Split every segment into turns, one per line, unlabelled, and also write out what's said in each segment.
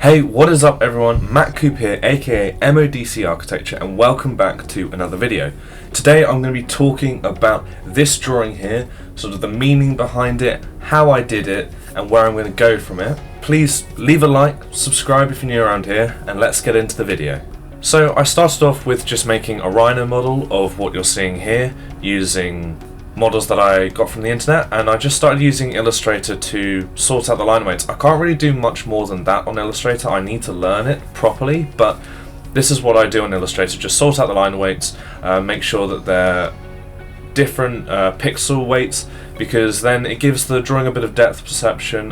Hey, what is up everyone? Matt Coop here, aka MODC Architecture, and welcome back to another video. Today I'm going to be talking about this drawing here, sort of the meaning behind it, how I did it, and where I'm going to go from it. Please leave a like, subscribe if you're new around here, and let's get into the video. So I started off with just making a Rhino model of what you're seeing here, using models that I got from the internet, and I just started using Illustrator to sort out the line weights. I can't really do much more than that on Illustrator. I need to learn it properly, but this is what I do on Illustrator. Just sort out the line weights, make sure that they're different pixel weights, because then it gives the drawing a bit of depth perception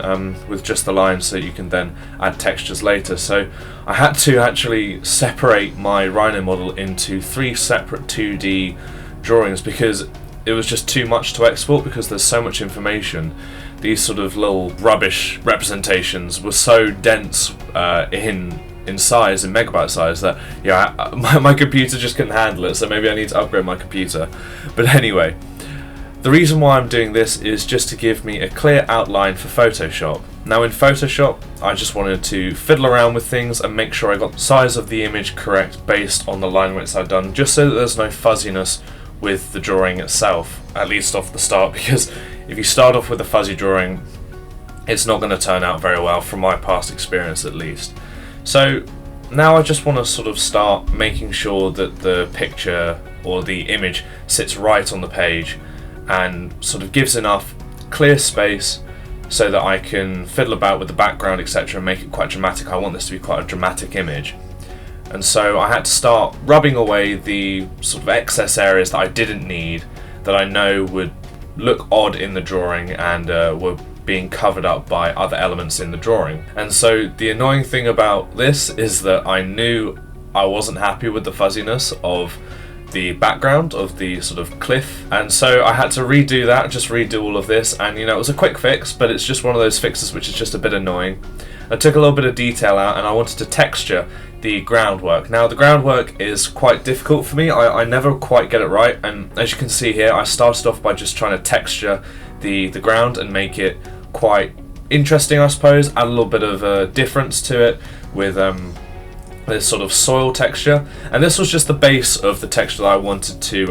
with just the lines, so you can then add textures later. So I had to actually separate my Rhino model into 3 separate 2D drawings because it was just too much to export, because there's so much information. These sort of little rubbish representations were so dense in size, in megabyte size, that my computer just couldn't handle it, so maybe I need to upgrade my computer. But anyway, the reason why I'm doing this is just to give me a clear outline for Photoshop. Now in Photoshop, I just wanted to fiddle around with things and make sure I got the size of the image correct based on the line weights I've done, just so that there's no fuzziness with the drawing itself, at least off the start, because if you start off with a fuzzy drawing, it's not going to turn out very well, from my past experience at least. So now I just want to sort of start making sure that the picture or the image sits right on the page and sort of gives enough clear space so that I can fiddle about with the background, etc., and make it quite dramatic. I want this to be quite a dramatic image. And so I had to start rubbing away the sort of excess areas that I didn't need, that I know would look odd in the drawing and were being covered up by other elements in the drawing. And so the annoying thing about this is that I knew I wasn't happy with the fuzziness of the background of the sort of cliff, and so I had to redo that, just redo all of this. And it was a quick fix, but it's just one of those fixes which is just a bit annoying. I took a little bit of detail out and I wanted to texture the groundwork. Now the groundwork is quite difficult for me. I never quite get it right, and as you can see here, I started off by just trying to texture the ground and make it quite interesting, I suppose, add a little bit of a difference to it with this sort of soil texture. And this was just the base of the texture that I wanted to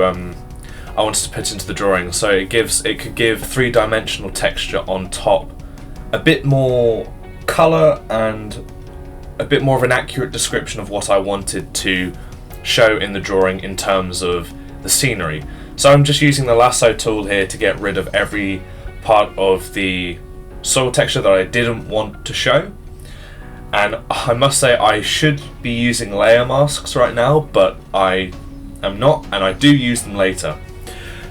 put into the drawing, so it could give 3-dimensional texture on top, a bit more colour and a bit more of an accurate description of what I wanted to show in the drawing in terms of the scenery. So I'm just using the lasso tool here to get rid of every part of the soil texture that I didn't want to show. And I must say, I should be using layer masks right now, but I am not, and I do use them later.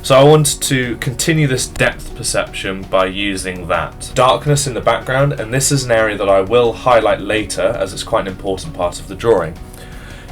So I wanted to continue this depth perception by using that darkness in the background, and this is an area that I will highlight later as it's quite an important part of the drawing.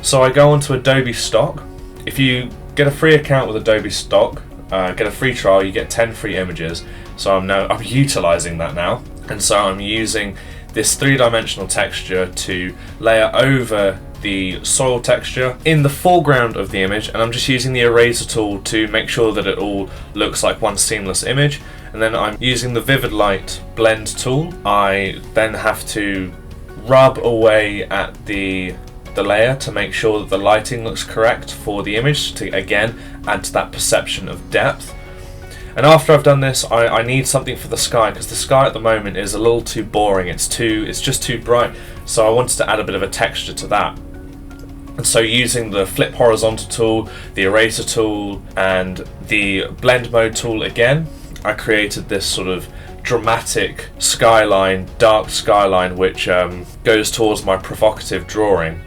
So I go onto Adobe Stock. If you get a free account with Adobe Stock, get a free trial, you get 10 free images. So I'm utilizing that now, and so I'm using this 3-dimensional texture to layer over the soil texture in the foreground of the image, and I'm just using the eraser tool to make sure that it all looks like one seamless image. And then I'm using the vivid light blend tool. I then have to rub away at the layer to make sure that the lighting looks correct for the image, to again add to that perception of depth. And after I've done this, I need something for the sky, because the sky at the moment is a little too boring. It's just too bright. So I wanted to add a bit of a texture to that. And so using the flip horizontal tool, the eraser tool, and the blend mode tool again, I created this sort of dramatic skyline, dark skyline, which goes towards my provocative drawing.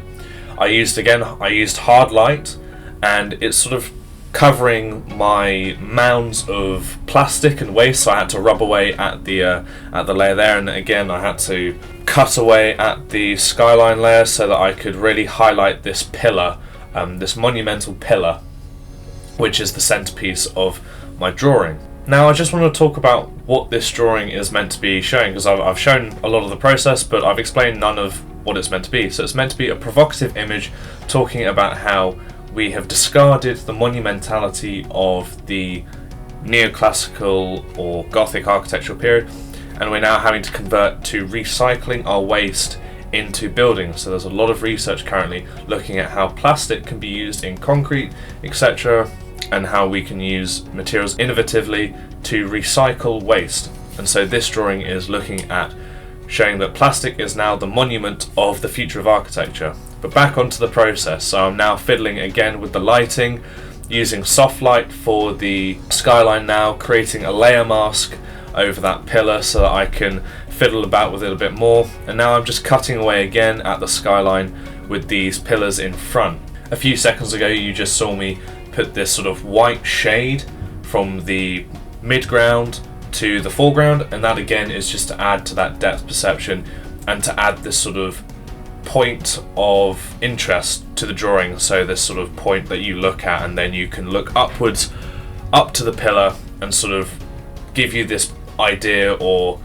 I used hard light, and it's sort of covering my mounds of plastic and waste, so I had to rub away at the layer there, and again I had to cut away at the skyline layer so that I could really highlight this pillar, this monumental pillar, which is the centerpiece of my drawing. Now I just want to talk about what this drawing is meant to be showing, because I've shown a lot of the process, but I've explained none of what it's meant to be. So it's meant to be a provocative image talking about how we have discarded the monumentality of the neoclassical or Gothic architectural period, and we're now having to convert to recycling our waste into buildings. So there's a lot of research currently looking at how plastic can be used in concrete, etc., and how we can use materials innovatively to recycle waste. And so this drawing is looking at showing that plastic is now the monument of the future of architecture. But back onto the process. So I'm now fiddling again with the lighting, using soft light for the skyline now, creating a layer mask over that pillar so that I can fiddle about with it a bit more. And now I'm just cutting away again at the skyline with these pillars in front. A few seconds ago you just saw me put this sort of white shade from the midground to the foreground, and that again is just to add to that depth perception and to add this sort of point of interest to the drawing. So this sort of point that you look at, and then you can look upwards up to the pillar and sort of give you this idea or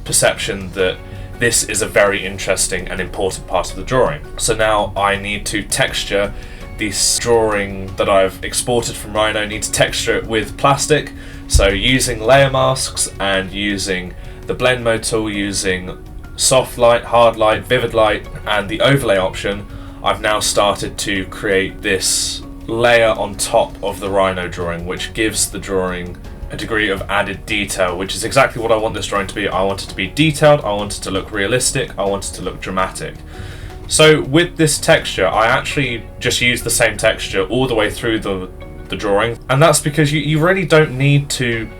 perception that this is a very interesting and important part of the drawing. So now I need to texture this drawing that I've exported from Rhino, need to texture it with plastic. So using layer masks and using the blend mode tool, using soft light, hard light, vivid light, and the overlay option, I've now started to create this layer on top of the Rhino drawing, which gives the drawing a degree of added detail, which is exactly what I want this drawing to be. I want it to be detailed, I want it to look realistic, I want it to look dramatic. So with this texture, I actually just use the same texture all the way through the drawing, and that's because you really don't need to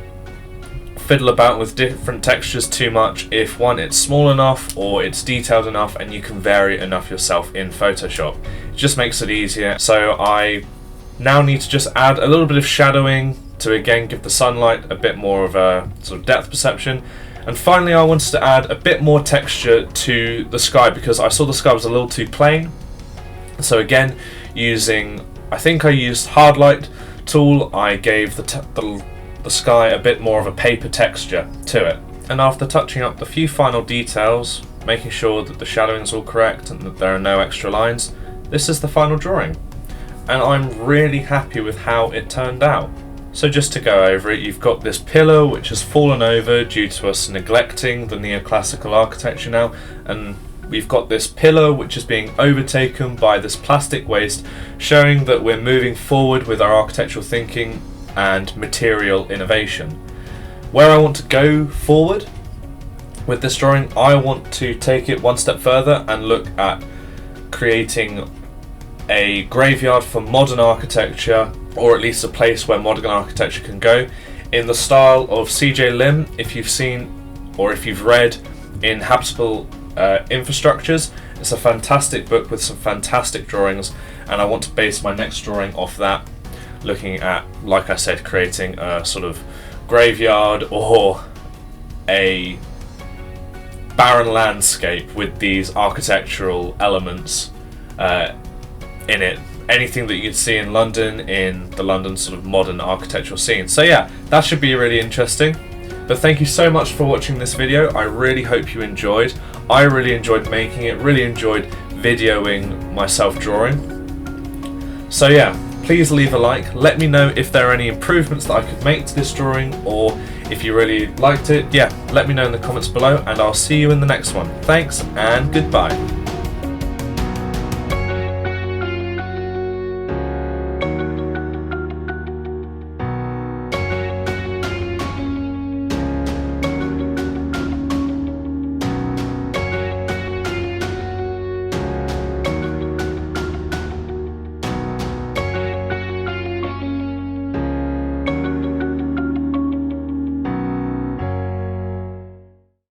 fiddle about with different textures too much if one, it's small enough or it's detailed enough and you can vary enough yourself in Photoshop. It just makes it easier. So I now need to just add a little bit of shadowing to again give the sunlight a bit more of a sort of depth perception. And finally I wanted to add a bit more texture to the sky because I saw the sky was a little too plain. So again, I think I used hard light tool, I gave the sky a bit more of a paper texture to it. And after touching up the few final details, making sure that the shadowing is all correct and that there are no extra lines, this is the final drawing. And I'm really happy with how it turned out. So just to go over it, you've got this pillar which has fallen over due to us neglecting the neoclassical architecture now, and we've got this pillar which is being overtaken by this plastic waste, showing that we're moving forward with our architectural thinking and material innovation. Where I want to go forward with this drawing, I want to take it one step further and look at creating a graveyard for modern architecture, or at least a place where modern architecture can go, in the style of C.J. Lim. If you've seen or if you've read In Habitable Infrastructures, it's a fantastic book with some fantastic drawings, and I want to base my next drawing off that, looking at, like I said, creating a sort of graveyard or a barren landscape with these architectural elements in it. Anything that you'd see in London, in the London sort of modern architectural scene. So yeah, that should be really interesting. But thank you so much for watching this video. I really hope you enjoyed. I really enjoyed making it, really enjoyed videoing myself drawing. So yeah, please leave a like. Let me know if there are any improvements that I could make to this drawing, or if you really liked it. Yeah, let me know in the comments below, and I'll see you in the next one. Thanks and goodbye.